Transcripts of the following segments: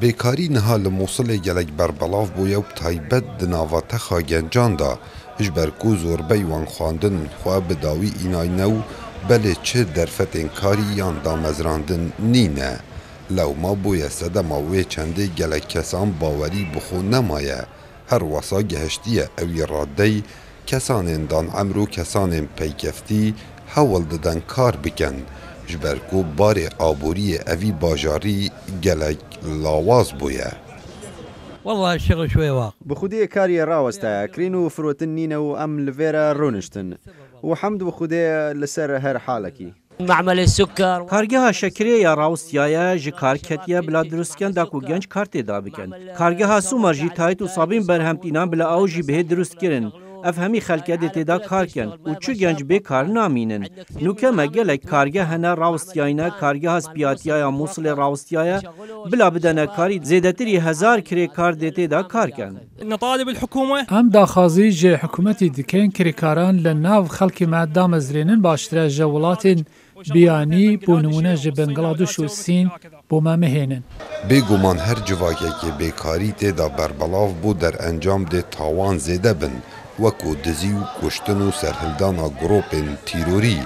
Bêkarî niha li Mosulê gelek berbelav bûye û taybet di navatexa gencan da ji ber ku zorbey wan xwandin xwe bi dawî înayne û belê çi derfetên karî yan damezrandin nîne. Lewma bûye sedema wê çendê gelek kesan bawerî bi xwe nemaye. Her wesa gihiştiye ew yê radey kesanên danemr û kesanên peykeftî hewl didin kar bikin. ji ber ku barê aboriyê evî bajarî gelek lawaz bûye. والله الشغل شوي واقع. بخودی کاری راوسته کرین و فروتن نینه و ام لویرا رونشتن و حمد بخودی لسر هر حالکی. معمل السكر کارگاه شکریه یا راوستیایه جی کارکتیه بلا درستکن دا کو گنج کارتی دا بکن. کارگاه سومر جی تایت و صابین برهمتینان بلا او جی به درست کرن. افهمی خلکه دیتی دا کار کن و چو گنج به کار نامینن. نوکه مگلک کارگاه هنه راوستیایه کارگاه سپیاتیه موصل راوستیایه بلا بدن کاری زیادتری 1000 کری کار دیتی دا کار کن. نطالب الحكومة ام داخازی جه حکومتی دکن کریکاران لناو خلکی مادام ازرینن باشتره جولاتین بیانی بو نمونه جه بنگلادوش و سین بو ما مهینن. بێگومان هەر civakekê bêkarî têda berbelav bû derencam dê tawan zêde bin wekû dizî û kuştin û serhildana gropên tîrorî.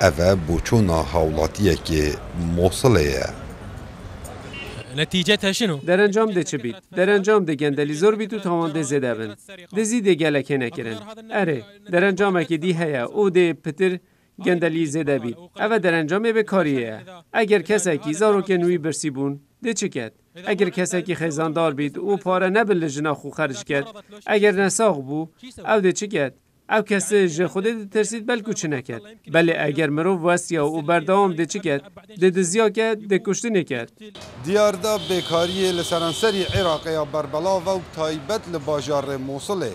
Ev e boçûna hawlatiyekê Mosulê ye. نتيجتها شنو؟ درنجام ده چه بید؟ درنجام ده گندلی زور بید و تاوان ده زده بند. ده زیده گلکه نکرن. اره درنجامه که دی هیا او ده پتر گندلی زده بید. اوه درنجامه به کاریه. اگر کسی که زارو که نوی برسی بون ده چه کد؟ اگر کسی که خیزاندار بید او پاره نبل لجنا خو خرج کرد. اگر نساق بو او ده چه کد؟ او کسی جه خوده ده ترسید بلکو چه نکد. بله اگر مرو واسیا و بردام ده چه کد؟ ده دزیا کد ده کشتی نکد. Diyarda bêkariyê li seranserî Iraqê ya berbelav ew taybet li bajarê Mosulê.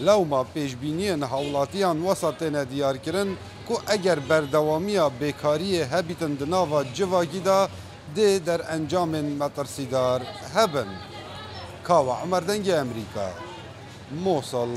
Lewma pêşbîniyên hawlatiyan wesa têne diyarkirin ku eger berdewamiya bêkariyê hebîtin di nava civakî da dê derencamên metirsîdar hebin. Kawa Emer Dengê Emerîka, Mosul.